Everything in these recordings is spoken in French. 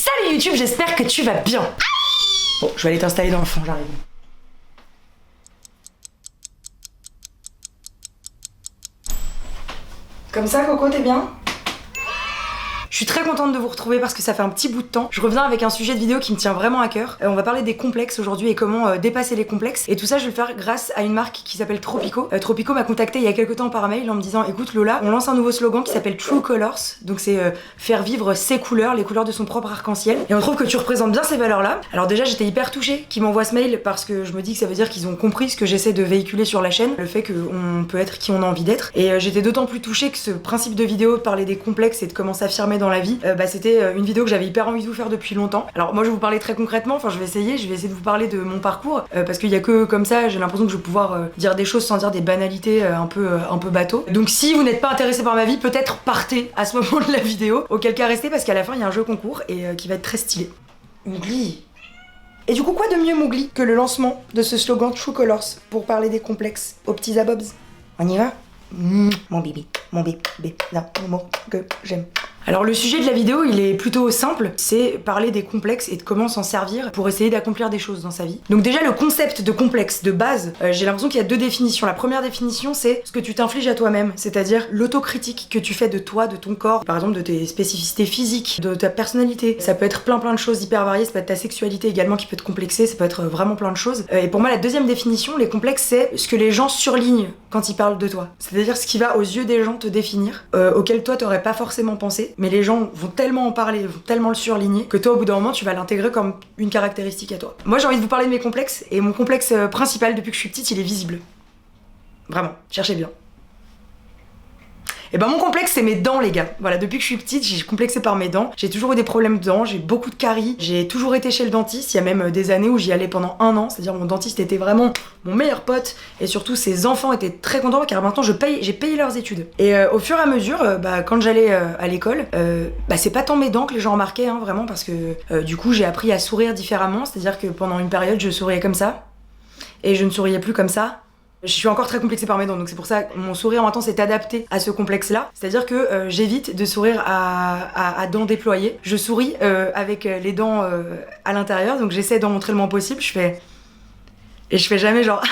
Salut YouTube, j'espère que tu vas bien. Bon, je vais aller t'installer dans le fond, j'arrive. Comme ça, Coco, t'es bien? Je suis très contente de vous retrouver parce que ça fait un petit bout de temps. Je reviens avec un sujet de vidéo qui me tient vraiment à cœur. On va parler des complexes aujourd'hui et comment dépasser les complexes. Et tout ça, je vais le faire grâce à une marque qui s'appelle Tropico. Tropico m'a contacté il y a quelques temps par mail en me disant: écoute Lola, on lance un nouveau slogan qui s'appelle True Colors. Donc c'est faire vivre ses couleurs, les couleurs de son propre arc-en-ciel. Et on trouve que tu représentes bien ces valeurs-là. Alors déjà, j'étais hyper touchée qu'ils m'envoient ce mail parce que je me dis que ça veut dire qu'ils ont compris ce que j'essaie de véhiculer sur la chaîne. Le fait qu'on peut être qui on a envie d'être. Et j'étais d'autant plus touchée que ce principe de vidéo de parler des complexes et de comment s'affirmer dans la vie, c'était une vidéo que j'avais hyper envie de vous faire depuis longtemps. Alors moi je vais vous parler très concrètement, enfin je vais essayer de vous parler de mon parcours parce qu'il y a que comme ça j'ai l'impression que je vais pouvoir dire des choses sans dire des banalités un peu bateau. Donc si vous n'êtes pas intéressé par ma vie, peut-être partez à ce moment de la vidéo, auquel cas restez parce qu'à la fin il y a un jeu concours et qui va être très stylé. Mougli. Et du coup quoi de mieux Mougli que le lancement de ce slogan True Colors pour parler des complexes aux petits abobs. On y va? Mon bébé, l'amour que j'aime. Alors le sujet de la vidéo il est plutôt simple, c'est parler des complexes et de comment s'en servir pour essayer d'accomplir des choses dans sa vie. Donc déjà le concept de complexe de base, j'ai l'impression qu'il y a deux définitions. La première définition c'est ce que tu t'infliges à toi-même, c'est-à-dire l'autocritique que tu fais de toi, de ton corps, par exemple de tes spécificités physiques, de ta personnalité. Ça peut être plein de choses hyper variées, ça peut être ta sexualité également qui peut te complexer, ça peut être vraiment plein de choses. Et pour moi la deuxième définition, les complexes c'est ce que les gens surlignent quand ils parlent de toi. C'est-à-dire ce qui va aux yeux des gens te définir, auquel toi t'aurais pas forcément pensé. Mais les gens vont tellement en parler, vont tellement le surligner, que toi au bout d'un moment tu vas l'intégrer comme une caractéristique à toi. Moi j'ai envie de vous parler de mes complexes, et mon complexe principal depuis que je suis petite il est visible. Vraiment, cherchez bien. Et ben mon complexe c'est mes dents les gars. Voilà, depuis que je suis petite j'ai complexé par mes dents. J'ai toujours eu des problèmes de dents, j'ai beaucoup de caries. J'ai toujours été chez le dentiste, il y a même des années où j'y allais pendant 1 an. C'est-à-dire mon dentiste était vraiment mon meilleur pote. Et surtout ses enfants étaient très contents car maintenant j'ai payé leurs études. Et au fur et à mesure, quand j'allais à l'école, c'est pas tant mes dents que les gens remarquaient hein, vraiment. Parce que du coup j'ai appris à sourire différemment. C'est-à-dire que pendant une période je souriais comme ça. Et je ne souriais plus comme ça. Je suis encore très complexée par mes dents, donc c'est pour ça que mon sourire maintenant s'est adapté à ce complexe-là. C'est-à-dire que j'évite de sourire à dents déployées. Je souris avec les dents à l'intérieur, donc j'essaie d'en montrer le moins possible. Et je fais jamais genre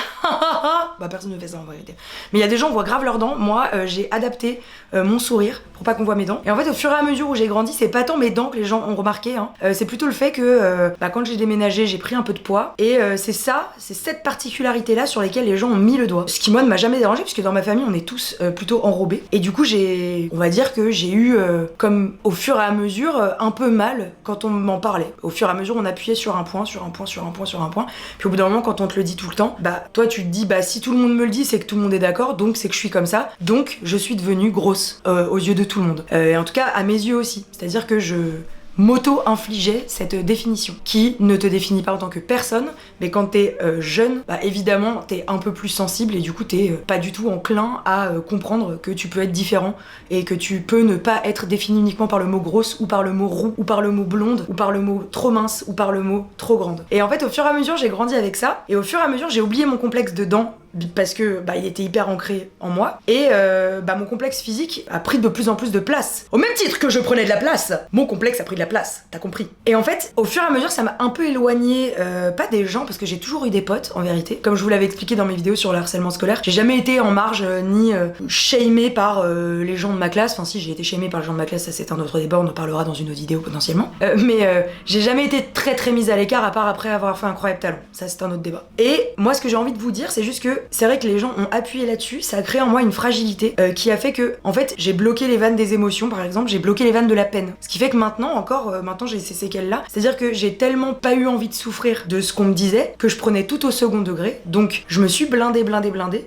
personne ne fait ça en vérité. Mais il y a des gens qui voient grave leurs dents. Moi j'ai adapté mon sourire pour pas qu'on voit mes dents. Et en fait au fur et à mesure où j'ai grandi, c'est pas tant mes dents que les gens ont remarqué hein. C'est plutôt le fait que quand j'ai déménagé j'ai pris un peu de poids. Et c'est cette particularité là sur lesquelles les gens ont mis le doigt. Ce qui moi ne m'a jamais dérangé puisque dans ma famille on est tous plutôt enrobés. Et du coup on va dire que j'ai eu comme au fur et à mesure un peu mal quand on m'en parlait. Au fur et à mesure on appuyait sur un point. Puis au bout d'un moment quand on te le dit tout le temps, toi tu te dis si tout le monde me le dit c'est que tout le monde est d'accord, donc c'est que je suis comme ça, donc je suis devenue grosse aux yeux de tout le monde. Et en tout cas à mes yeux aussi, c'est-à-dire que je m'auto-infligeais cette définition qui ne te définit pas en tant que personne, mais quand t'es jeune, évidemment t'es un peu plus sensible et du coup t'es pas du tout enclin à comprendre que tu peux être différent et que tu peux ne pas être défini uniquement par le mot grosse ou par le mot roux ou par le mot blonde ou par le mot trop mince ou par le mot trop grande. Et en fait au fur et à mesure j'ai grandi avec ça et au fur et à mesure j'ai oublié mon complexe de dents parce que il était hyper ancré en moi et mon complexe physique a pris de plus en plus de place. Au même titre que je prenais de la place, mon complexe a pris de la place, t'as compris. Et en fait, au fur et à mesure, ça m'a un peu éloigné, pas des gens, parce que j'ai toujours eu des potes, en vérité. Comme je vous l'avais expliqué dans mes vidéos sur le harcèlement scolaire, j'ai jamais été en marge ni shamée par les gens de ma classe. Enfin si, j'ai été shamée par les gens de ma classe, ça c'est un autre débat, on en parlera dans une autre vidéo potentiellement. Mais j'ai jamais été très mise à l'écart, à part après avoir fait Incroyable Talent. Ça c'est un autre débat. Et moi ce que j'ai envie de vous dire, c'est juste que c'est vrai que les gens ont appuyé là-dessus, ça a créé en moi une fragilité qui a fait que, en fait, j'ai bloqué les vannes des émotions, par exemple, j'ai bloqué les vannes de la peine. Ce qui fait que maintenant j'ai ces séquelles-là, c'est-à-dire que j'ai tellement pas eu envie de souffrir de ce qu'on me disait que je prenais tout au second degré, donc je me suis blindée,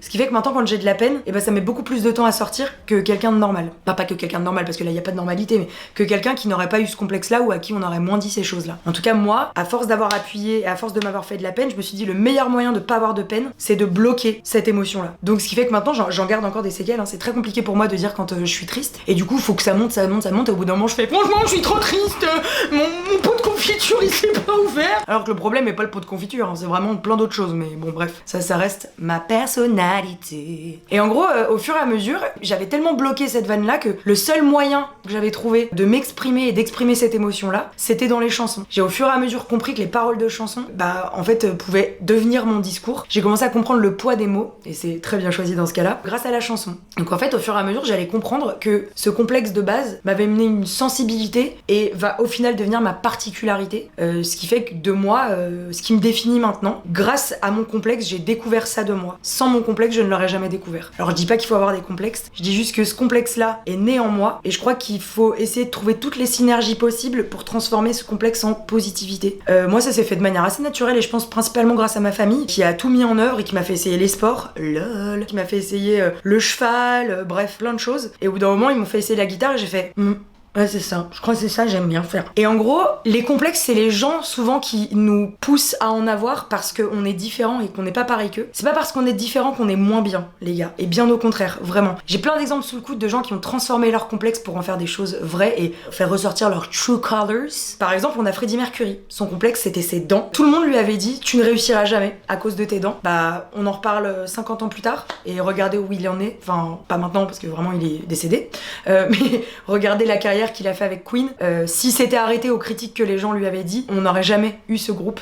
ce qui fait que maintenant quand j'ai de la peine, ça met beaucoup plus de temps à sortir que quelqu'un de normal. Pas que quelqu'un de normal, parce que là y a pas de normalité, mais que quelqu'un qui n'aurait pas eu ce complexe-là ou à qui on aurait moins dit ces choses-là. En tout cas, moi, à force d'avoir appuyé et à force de m'avoir fait de la peine, je me suis dit le meilleur moyen de pas avoir de peine, c'est de bloquer cette émotion-là. Donc ce qui fait que maintenant j'en garde encore des séquelles, hein. C'est très compliqué pour moi de dire quand je suis triste, et du coup faut que ça monte, et au bout d'un moment je fais franchement je suis trop triste, mon pot de confiance confiture il s'est pas ouvert. Alors que le problème est pas le pot de confiture, hein, c'est vraiment plein d'autres choses. Mais bon bref, ça reste ma personnalité. Et en gros, au fur et à mesure, j'avais tellement bloqué cette vanne là que le seul moyen que j'avais trouvé de m'exprimer et d'exprimer cette émotion là, c'était dans les chansons. J'ai au fur et à mesure compris que les paroles de chansons, bah en fait pouvaient devenir mon discours. J'ai commencé à comprendre le poids des mots, et c'est très bien choisi dans ce cas-là, grâce à la chanson. Donc en fait, au fur et à mesure, j'allais comprendre que ce complexe de base m'avait mené une sensibilité et va au final devenir ma particularité, ce qui fait que de moi, ce qui me définit maintenant, grâce à mon complexe, j'ai découvert ça de moi. Sans mon complexe, je ne l'aurais jamais découvert. Alors je dis pas qu'il faut avoir des complexes, je dis juste que ce complexe-là est né en moi, et je crois qu'il faut essayer de trouver toutes les synergies possibles pour transformer ce complexe en positivité. Moi ça s'est fait de manière assez naturelle, et je pense principalement grâce à ma famille, qui a tout mis en œuvre et qui m'a fait essayer les sports, lol, qui m'a fait essayer le cheval, bref, plein de choses. Et au bout d'un moment, ils m'ont fait essayer la guitare et j'ai fait ouais, c'est ça. Je crois que c'est ça, j'aime bien faire. Et en gros, les complexes, c'est les gens souvent qui nous poussent à en avoir parce qu'on est différent et qu'on n'est pas pareil qu'eux. C'est pas parce qu'on est différent qu'on est moins bien, les gars. Et bien au contraire, vraiment. J'ai plein d'exemples sous le coude de gens qui ont transformé leurs complexes pour en faire des choses vraies et faire ressortir leurs true colors. Par exemple, on a Freddie Mercury. Son complexe, c'était ses dents. Tout le monde lui avait dit, tu ne réussiras jamais à cause de tes dents. Bah, on en reparle 50 ans plus tard et regardez où il en est. Enfin, pas maintenant parce que vraiment il est décédé. Mais regardez la carrière qu'il a fait avec Queen. Si c'était arrêté aux critiques que les gens lui avaient dit, on n'aurait jamais eu ce groupe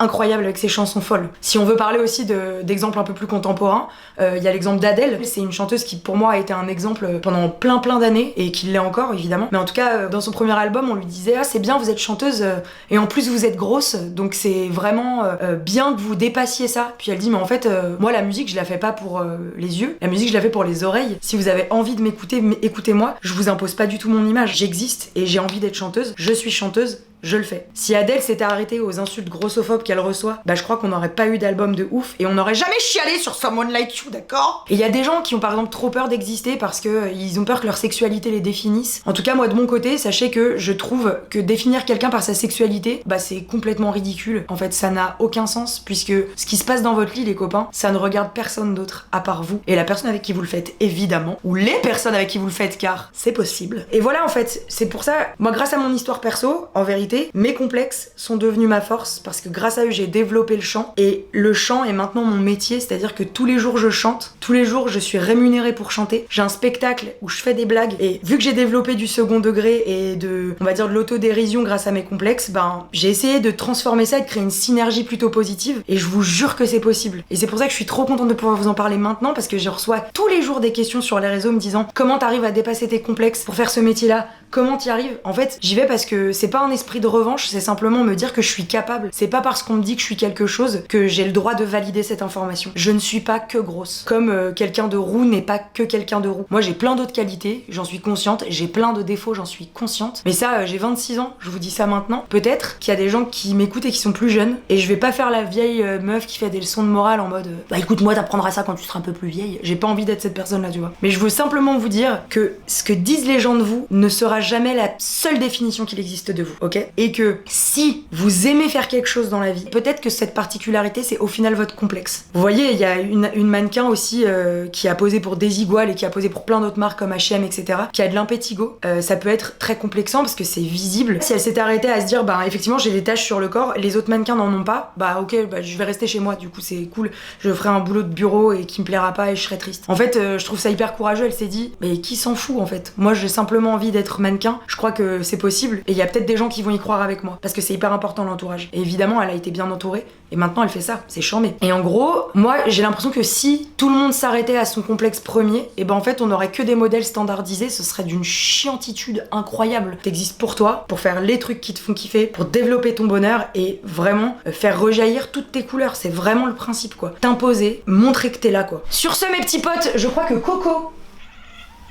incroyable avec ses chansons folles. Si on veut parler aussi d'exemples un peu plus contemporains, il y a l'exemple d'Adèle. C'est une chanteuse qui pour moi a été un exemple pendant plein d'années et qui l'est encore évidemment. Mais en tout cas, dans son premier album, on lui disait ah c'est bien, vous êtes chanteuse et en plus vous êtes grosse, donc c'est vraiment bien que vous dépassiez ça. Puis elle dit mais en fait moi la musique je la fais pas pour les yeux, la musique je la fais pour les oreilles. Si vous avez envie de m'écouter, écoutez-moi. Je vous impose pas du tout mon image. J'existe et j'ai envie d'être chanteuse. Je suis chanteuse. Je le fais. Si Adèle s'était arrêtée aux insultes grossophobes qu'elle reçoit, bah je crois qu'on n'aurait pas eu d'album de ouf et on n'aurait jamais chialé sur Someone Like You, d'accord? Et il y a des gens qui ont par exemple trop peur d'exister parce que ils ont peur que leur sexualité les définisse. En tout cas, moi de mon côté, sachez que je trouve que définir quelqu'un par sa sexualité, bah c'est complètement ridicule. En fait, ça n'a aucun sens puisque ce qui se passe dans votre lit, les copains, ça ne regarde personne d'autre à part vous et la personne avec qui vous le faites, évidemment, ou les personnes avec qui vous le faites, car c'est possible. Et voilà, en fait, c'est pour ça, moi grâce à mon histoire perso, en vérité, mes complexes sont devenus ma force parce que grâce à eux j'ai développé le chant et le chant est maintenant mon métier, c'est-à-dire que tous les jours je chante, tous les jours je suis rémunérée pour chanter, j'ai un spectacle où je fais des blagues et vu que j'ai développé du second degré et de, on va dire de l'autodérision grâce à mes complexes, ben j'ai essayé de transformer ça et de créer une synergie plutôt positive et je vous jure que c'est possible. Et c'est pour ça que je suis trop contente de pouvoir vous en parler maintenant parce que je reçois tous les jours des questions sur les réseaux me disant comment t'arrives à dépasser tes complexes pour faire ce métier-là, comment t'y arrives. En fait j'y vais parce que c'est pas un esprit de revanche, c'est simplement me dire que je suis capable. C'est pas parce qu'on me dit que je suis quelque chose que j'ai le droit de valider cette information. Je ne suis pas que grosse. Comme quelqu'un de roux n'est pas que quelqu'un de roux. Moi j'ai plein d'autres qualités, j'en suis consciente, j'ai plein de défauts, j'en suis consciente. Mais ça, j'ai 26 ans, je vous dis ça maintenant. Peut-être qu'il y a des gens qui m'écoutent et qui sont plus jeunes, et je vais pas faire la vieille meuf qui fait des leçons de morale en mode bah écoute moi t'apprendras ça quand tu seras un peu plus vieille. J'ai pas envie d'être cette personne là, tu vois. Mais je veux simplement vous dire que ce que disent les gens de vous ne sera jamais la seule définition qu'il existe de vous, ok? Et que si vous aimez faire quelque chose dans la vie, peut-être que cette particularité c'est au final votre complexe. Vous voyez, il y a une mannequin aussi qui a posé pour Desigual et qui a posé pour plein d'autres marques comme H&M, etc. qui a de l'impétigo. Ça peut être très complexant parce que c'est visible. Si elle s'était arrêtée à se dire bah effectivement j'ai des taches sur le corps, les autres mannequins n'en ont pas, bah ok, bah je vais rester chez moi, du coup c'est cool, je ferai un boulot de bureau et qui me plaira pas et je serai triste. En fait je trouve ça hyper courageux, elle s'est dit mais qui s'en fout en fait, moi j'ai simplement envie d'être mannequin, je crois que c'est possible et il y a peut-être des gens qui vont y croire avec moi parce que c'est hyper important l'entourage. Et évidemment elle a été bien entourée et maintenant elle fait ça, c'est charmé. Et en gros moi j'ai l'impression que si tout le monde s'arrêtait à son complexe premier, et ben en fait on aurait que des modèles standardisés, ce serait d'une chiantitude incroyable. T'existes pour toi, pour faire les trucs qui te font kiffer, pour développer ton bonheur et vraiment faire rejaillir toutes tes couleurs, c'est vraiment le principe quoi. T'imposer, montrer que t'es là quoi. Sur ce mes petits potes, je crois que Coco,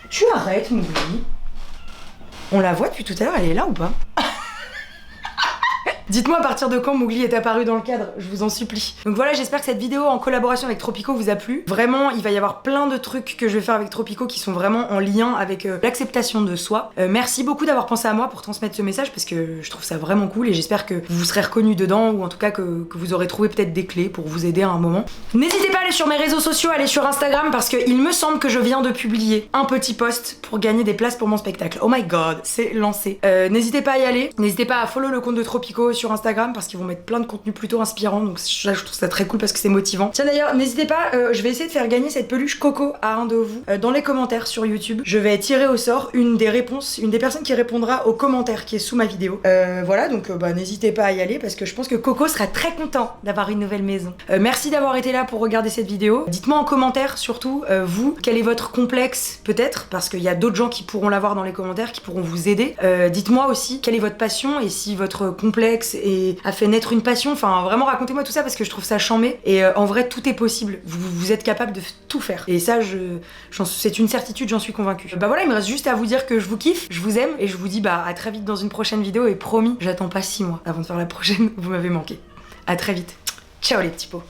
tu arrêtes Mougli. On la voit depuis tout à l'heure, elle est là ou pas? Dites-moi à partir de quand Mougli est apparu dans le cadre, je vous en supplie. Donc voilà, j'espère que cette vidéo en collaboration avec Tropico vous a plu. Vraiment, il va y avoir plein de trucs que je vais faire avec Tropico qui sont vraiment en lien avec l'acceptation de soi. Merci beaucoup d'avoir pensé à moi pour transmettre ce message parce que je trouve ça vraiment cool et j'espère que vous serez reconnus dedans ou en tout cas que vous aurez trouvé peut-être des clés pour vous aider à un moment. N'hésitez pas à aller sur mes réseaux sociaux, à aller sur Instagram parce qu'il me semble que je viens de publier un petit post pour gagner des places pour mon spectacle. Oh my god, c'est lancé. N'hésitez pas à y aller, n'hésitez pas à follow le compte de Tropico sur Instagram parce qu'ils vont mettre plein de contenu plutôt inspirant, donc ça, je trouve ça très cool parce que c'est motivant. Tiens d'ailleurs, n'hésitez pas, je vais essayer de faire gagner cette peluche Coco à un de vous dans les commentaires sur YouTube. Je vais tirer au sort une des personnes qui répondra aux commentaires qui est sous ma vidéo. Voilà, donc n'hésitez pas à y aller parce que je pense que Coco sera très content d'avoir une nouvelle maison. Merci d'avoir été là pour regarder cette vidéo. Dites-moi en commentaire surtout, vous, quel est votre complexe peut-être, parce qu'il y a d'autres gens qui pourront l'avoir dans les commentaires, qui pourront vous aider. Dites-moi aussi quelle est votre passion et si votre complexe a fait naître une passion. Enfin, vraiment racontez-moi tout ça parce que je trouve ça chambé. Et en vrai, tout est possible. Vous êtes capable de tout faire. Et ça, c'est une certitude, j'en suis convaincue. Bah voilà, il me reste juste à vous dire que je vous kiffe, je vous aime et je vous dis à très vite dans une prochaine vidéo. Et promis, j'attends pas 6 mois avant de faire la prochaine. Vous m'avez manqué. À très vite. Ciao les petits pots.